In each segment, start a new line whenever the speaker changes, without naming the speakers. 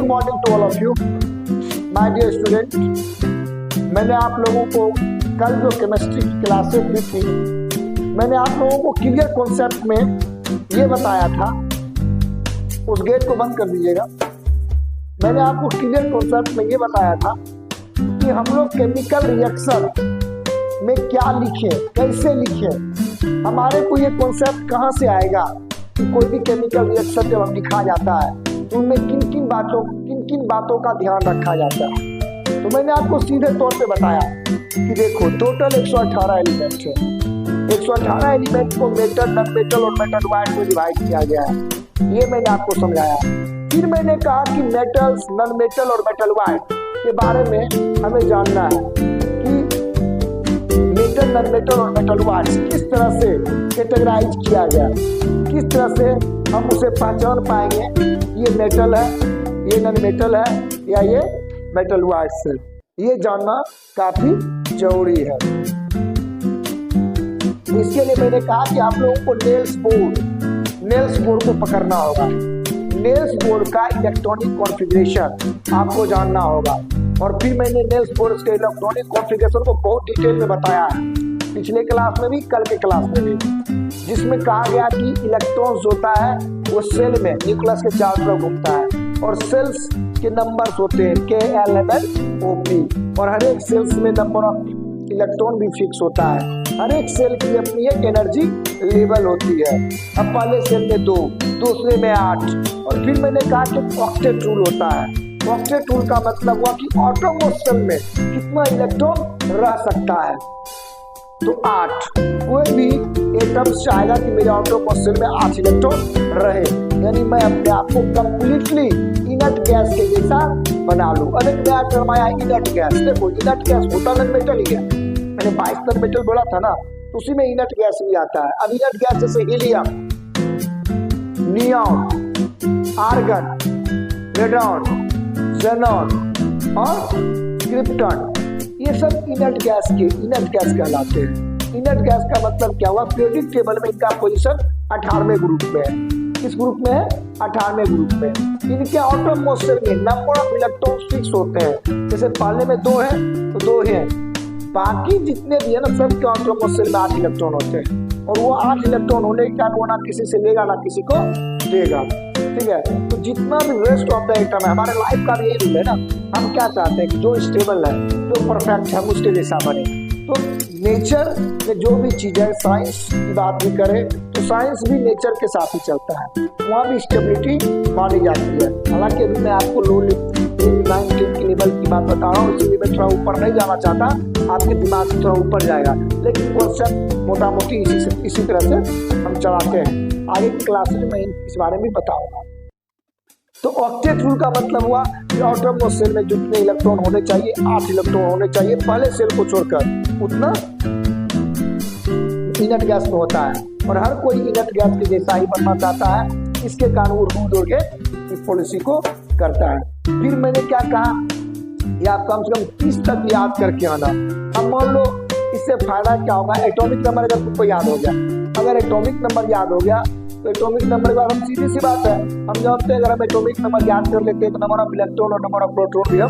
Morning to all of you my dear student. मैंने आप लोगों को कल जो केमिस्ट्री की क्लासेस दी थी, मैंने आप लोगों को क्लियर कॉन्सेप्ट में ये बताया था, उस गेट को बंद कर दीजिएगा। मैंने आपको क्लियर कॉन्सेप्ट में ये बताया था कि हम लोग केमिकल रिएक्शन में क्या लिखें, कैसे लिखें, हमारे को ये कॉन्सेप्ट कहाँ से आएगा कि कोई भी केमिकल रिएक्शन जब हम लिखा जाता है तो उनमें किन किन बातों का ध्यान रखा जाता है। तो मैंने आपको सीधे तौर पे बताया कि देखो टोटल 118 एलिमेंट है। 118 एलिमेंट को मेटल, नॉन मेटल और मेटल वाइड में डिवाइड किया गया है, ये मैंने आपको समझाया। फिर मैंने कहा कि मेटल्स, नॉन मेटल और मेटल वाइड के बारे में हमें जानना है कि मेटल, नॉन मेटल और मेटल वाइड किस तरह से कैटेगराइज किया गया, किस तरह से हम उसे पहचान पाएंगे, ये मेटल है, ये नॉन मेटल है या ये मेटल वाइड्स है, ये जानना काफी जरूरी है। इसके लिए मैंने कहा कि आप लोगों को नेल्स बोर्ड को पकड़ना होगा। नेल्स बोर्ड का इलेक्ट्रॉनिक कॉन्फ़िगरेशन आपको जानना होगा। और फिर मैंने नेल्स बोर्ड के इलेक्ट्रॉनिक कॉन्फ़िगरेशन को बहुत डिटेल में बताया है, पिछले क्लास में भी, कल के क्लास में भी, जिसमें कहा गया कि इलेक्ट्रॉन्स होता है वो सेल में न्यूक्लियस के चारों तरफ घूमता है और सेल्स के नंबर्स होते हैं KLMNOP, और हर एक सेल्स में नंबर ऑफ इलेक्ट्रॉन भी फिक्स होता है। हर एक सेल की अपनी एक एनर्जी लेवल होती है। अब पहले सेल में 2, दूसरे में 8, और फिर मैंने कहा कि ऑक्टेट रूल होता है। ऑक्टेट रूल का मतलब हुआ कि ऑटोमोस्ट सेल में कितना इलेक्ट्रॉन रह सकता है, तो 8। कोई भी एटम चाहेगा कि मेरे ऑटोमोस्ट सेल में 8 इलेक्ट्रॉन रहे, यानी मैं अपने आप को कंप्लीटली इनर्ट गैस के जैसा बना लूं। अब एक नया टर्म आया इनर्ट गैस। देखो इनर्ट गैस होता नॉन मेटल ही है, मैंने 22 नॉन मेटल बोला था ना, तो उसी में इनर्ट गैस भी आता है। अब इनर्ट गैस जैसे helium, neon, argon, radon, xenon और क्रिप्टॉन, ये सब इनर्ट गैस कहलाते हैं। इनर्ट गैस का मतलब क्या हुआ, पीरियोडिक टेबल में इनका पोजीशन 18वें ग्रुप में है। किस ग्रुप में है? 18वें ग्रुप में। इनके ऑटोमोस्ट सेल में नंबर ऑफ इलेक्ट्रॉन फिक्स होते हैं, जैसे पहले में 2 है तो 2 है, बाकी जितने भी है ना सब के ऑटोमोस्ट सेल में 8 इलेक्ट्रॉन होते हैं, और वो 8 इलेक्ट्रॉन होने के कारण वो ना किसी से लेगा ना किसी को देगा, ठीक है। तो जितना भी रेस्ट ऑफ द एटम है, हमारे लाइफ का भी यही रूल है ना, हम क्या चाहते हैं कि जो स्टेबल है, जो परफेक्ट है, हम उसके जैसा बने। तो नेचर में जो भी चीज है, साइंस की बात भी करें तो साइंस भी नेचर के साथ ही चलता है, वहाँ भी स्टेबिलिटी मानी जाती है। हालांकि अभी मैं आपको लो 9-10 के लेवल की बात बता रहा हूँ, इसलिए मैं थोड़ा ऊपर नहीं जाना चाहता, आपके दिमाग से थोड़ा ऊपर जाएगा, लेकिन क्वेश्चन मोटा मोटी इसी तरह से हम चलाते हैं। आगे की क्लास में मैं इस बारे में बताऊंगा। तो ऑक्टेट रूल का मतलब हुआ कि ऑटोमोस्ट सेल में जितने इलेक्ट्रॉन होने चाहिए, 8 इलेक्ट्रॉन होने चाहिए पहले सेल को छोड़कर, उतना इनर्ट गैस में होता है। और हर कोई इनर्ट गैस के जैसा ही बनना चाहता है, इसके कारण वो रूल जोड़ के इस पॉलिसी को करता है। फिर मैंने क्या कहा, या आप कम से कम 30 तक याद करके आना। अब मान लो इससे फायदा क्या होगा, एटॉमिक नंबर अगर तुमको याद हो गया, अगर एटॉमिक नंबर याद हो गया तो एटॉमिक नंबर के बाद हम सीधी सी बात है, हम जानते हैं अगर हम एटॉमिक नंबर याद कर लेते हैं तो नंबर ऑफ इलेक्ट्रॉन और नंबर ऑफ प्रोटॉन भी हम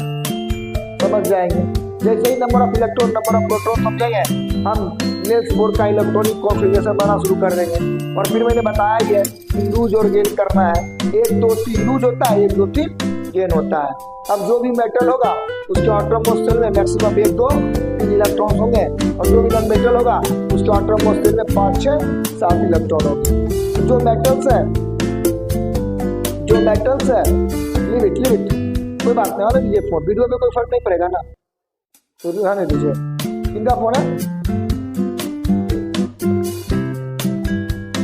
समझ जाएंगे। जैसे ही number of electron, number of proton समझेंगे, हम नेल्स बोर्ड का इलेक्ट्रॉनिक कॉन्फ़िगरेशन बनाना शुरू कर देंगे। और फिर मैंने बताया कि लूज और गेन करना है, 1 2 3 लूज होता है, 1 2 3 गेन होता है। अब जो भी मेटल होगा उसके ऑटोमोस्ट सेल में मैक्सिमम 1 2 3 इलेक्ट्रॉन होंगे, और जो भी नॉन मेटल होगा उसके ऑटोमोस्ट सेल में 5 6 7 इलेक्ट्रॉन होंगे। जो मेटल्स है लिव इट, कोई बात नहीं, और ये फोन वीडियो में कोई फर्क नहीं पड़ेगा ना, तो ध्यान दीजिए। इनका फोन है,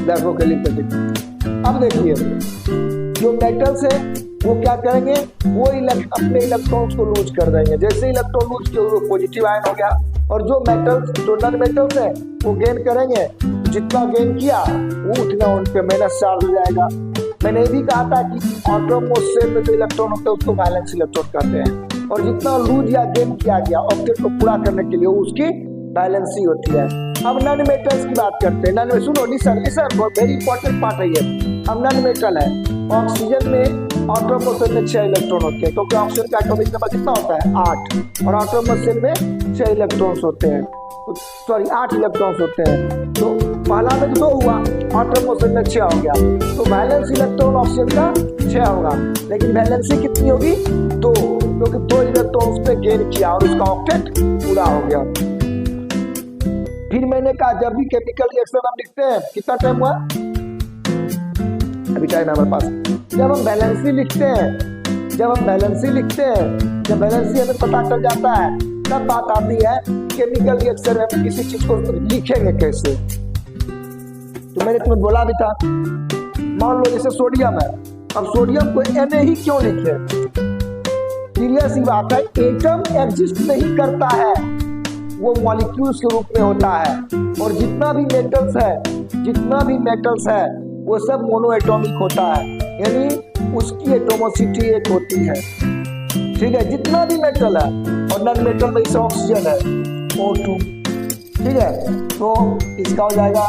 देखो के लिए। अब देखिए जो मेटल्स है वो क्या करेंगे, वो अपने इलेक्ट्रॉन्स को लूज कर देंगे। जैसे इलेक्ट्रॉन लूज किया वो पॉजिटिव आयन हो गया, और जो मेटल्स, जो नॉन मेटल्स है वो गेन करेंगे, जितना गेन किया वो उतना उन पे माइनस चार्ज हो जाएगा। मैंने ये भी कहा था कि ऑटोमोस्ट सेल में जो इलेक्ट्रॉन होते हैं उसको वैलेंस इलेक्ट्रॉन कहते हैं, और जितना लूज या गेन किया गया ऑक्टेट को पूरा करने के लिए उसकी वैलेंसी होती है। अब नॉन मेटल्स की बात करते हैं। सुनो लिसन, वेरी इंपॉर्टेंट पार्ट है ये। अब नॉन मेटल है, ऑक्सीजन में ऑटोम मोशन में 6 इलेक्ट्रॉन होते हैं, क्योंकि ऑक्सीजन का एटॉमिक नंबर कितना होता है 8, और ऑटोम मोशन में 6 इलेक्ट्रॉन्स होते हैं, सॉरी 8 इलेक्ट्रॉन्स होते हैं। तो पहला में 2 हुआ, ऑटोम मोशन में 6 हो गया, तो वैलेंस इलेक्ट्रॉन ऑक्सीजन का 6 होगा, लेकिन वैलेंसी कितनी होगी 2, क्योंकि 2 इलेक्ट्रॉन पे गेन किया और उसका ऑक्टेट पूरा हो गया। फिर मैंने कहा जब भी केमिकल रिएक्शन हम लिखते हैं, कितना टाइम हुआ अभी टाइम है हमारे पास, जब हम वैलेंसी लिखते हैं, जब वैलेंसी हमें पता चल जाता है, तब बात आती है केमिकल रिएक्शन में हम किसी चीज को लिखेंगे कैसे। तो मैंने तुम्हें बोला भी था, मान लो जैसे सोडियम है, अब सोडियम को Na ही क्यों लिखे, सीरियस ही बात है, एटम एग्जिस्ट नहीं करता है, वो मॉलिक्यूल्स के रूप में होता है, और जितना भी मेटल्स है वो सब मोनो एटॉमिक होता है, यानी उसकी एटोमोसिटी एक होती है, ठीक है, जितना भी मेटल है, और नॉन मेटल में इसे ऑक्सीजन है O2, ठीक है, तो इसका हो जाएगा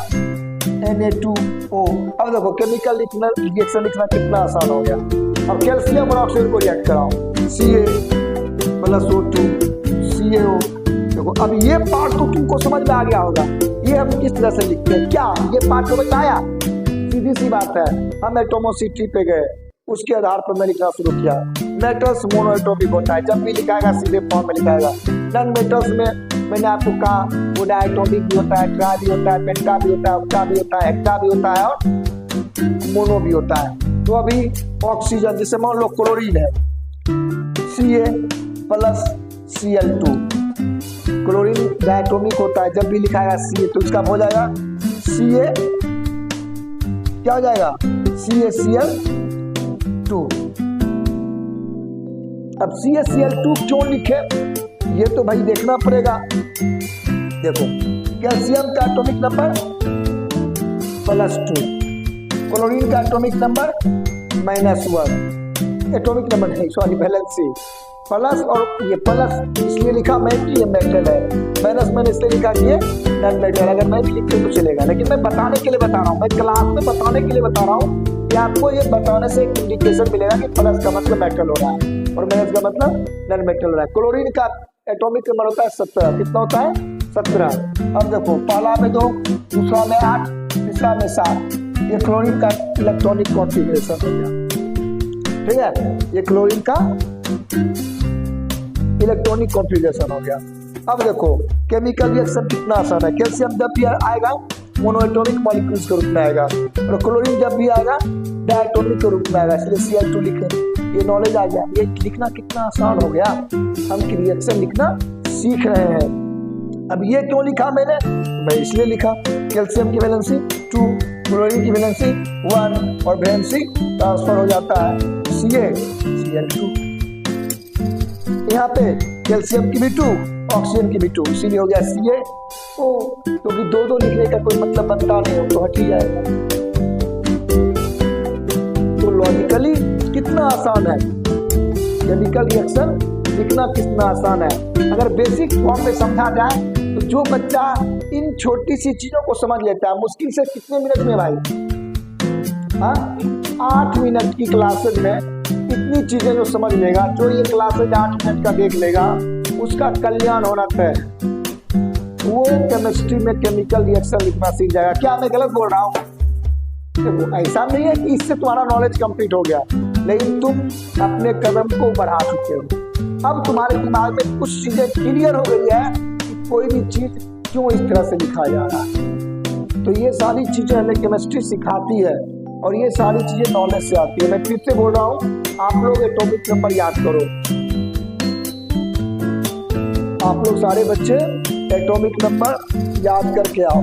Na2O। अब देखो केमिकल रिएक्शन लिखना कितना आसान हो गया। अब कैल्शियम और ऑक्सीजन को रिएक्ट कराओ, Ca प्लस O2 CaO। देखो अब ये पार्ट तो तुमको समझ में आ गया होगा, ये हम किस तरह से लिखते हैं, क्या ये पार्ट समझ में आया? सीधी सी बात है, हम एटोमोसिटी पे गए, उसके आधार पर मैं लिखना शुरू किया। मेटल्स मोनो एटॉमिक होता है, जब भी लिखाएगा सीधे फॉर्म में लिखाएगा। नॉन मेटल्स में मैंने आपको कहा वो डायटोमिक भी होता है, ट्राई भी होता है, पेंटा भी होता है, ऑक्टा भी होता है, हेक्टा भी होता है, और मोनो भी होता है। तो अभी ऑक्सीजन, जैसे मान लो क्लोरीन है, Ca plus Cl2, chlorine diatomic होता है, जब भी लिखाएगा Ca तो इसका हो जाएगा Ca, क्या हो जाएगा CaCl2। अब CaCl2 क्यों लिखे, ये तो भाई देखना पड़ेगा। देखो कैल्शियम का एटॉमिक नंबर +2, क्लोरीन का एटॉमिक नंबर -1, एटॉमिक नंबर नहीं सॉरी वैलेंसी प्लस, और ये प्लस इसलिए लिखा मैं कि ये मेटल है, माइनस मैंने इसलिए लिखा कि ये नॉन मेटल। अगर मैं भी लिखते तो चलेगा, लेकिन मैं बताने के लिए बता रहा हूँ, मैं क्लास में बताने के लिए बता रहा हूँ कि आपको ये बताने से एक इंडिकेशन मिलेगा कि प्लस का मतलब मेटल हो रहा है और माइनस का मतलब नॉन मेटल हो रहा है। क्लोरीन का एटॉमिक नंबर होता है 17, कितना होता है 17। अब देखो पहला में 2, दूसरा में 8, तीसरा में 7, ये क्लोरीन का इलेक्ट्रॉनिक कॉन्फ़िगरेशन हो गया, ठीक है, ये क्लोरीन का इलेक्ट्रॉनिक कॉन्फ़िगरेशन हो गया। अब देखो केमिकल रिएक्शन कितना आसान है, कैल्शियम जब भी आएगा मोनोएटॉमिक मॉलिक्यूल्स के रूप में आएगा, और क्लोरीन जब भी आएगा डायटोमिक के रूप में आएगा, इसलिए Cl2 लिखे। ये नॉलेज आ गया, ये लिखना कितना आसान हो गया, हम रिएक्शन लिखना सीख रहे हैं। अब ये क्यों लिखा मैंने, मैं इसलिए लिखा कैल्शियम की वैलेंसी 2, क्लोरीन की वैलेंसी 1, और वैलेंसी ट्रांसफर हो जाता है Cl2। यहाँ पे कैल्शियम की भी 2, ऑक्सीजन की भी 2, इसीलिए हो गया CaO, क्योंकि 2-2 लिखने का कोई मतलब बनता नहीं हो तो हट ही जाएगा। तो लॉजिकली कितना आसान है केमिकल रिएक्शन लिखना, कितना आसान है। अगर बेसिक फॉर्म में समझा जाए तो जो बच्चा इन छोटी सी चीजों को समझ लेता है, मुश्किल से कितने मिनट में भाई, 8 मिनट की क्लासेज में इतनी चीजें जो समझ लेगा, जो ये क्लासेज 8 मिनट का देख लेगा, उसका कल्याण होना तय। वो केमिस्ट्री में केमिकल रिएक्शन लिखना सीख जाएगा। क्या मैं गलत बोल रहा हूँ? देखो ऐसा नहीं है कि इससे तुम्हारा नॉलेज कंप्लीट हो गया, लेकिन तुम अपने कदम को बढ़ा चुके हो। अब तुम्हारे दिमाग में कुछ चीजें क्लियर हो गई है कि कोई भी चीज क्यों इस तरह से लिखा जा रहा है। तो ये सारी चीजें हमें केमिस्ट्री सिखाती है, और ये सारी चीजें नॉलेज से आती है। मैं फिर से बोल रहा हूँ, आप लोग एटॉमिक नंबर याद करो, आप लोग सारे बच्चे एटॉमिक नंबर याद करके आओ।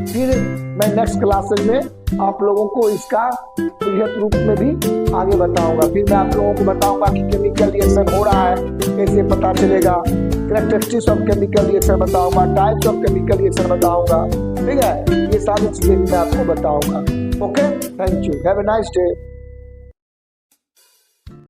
फिर मैं नेक्स्ट क्लासेस में आप लोगों को इसका बृहत रूप में भी आगे बताऊंगा। फिर मैं आप लोगों को बताऊंगा कि केमिकल रिएक्शन हो रहा है कैसे पता चलेगा, कैरेक्टरिस्टिक्स ऑफ केमिकल रिएक्शन बताऊंगा, टाइप्स ऑफ केमिकल रिएक्शन बताऊंगा, ठीक है, ये सारी चीजें भी मैं आपको बताऊंगा। Okay, thank you, have a nice day.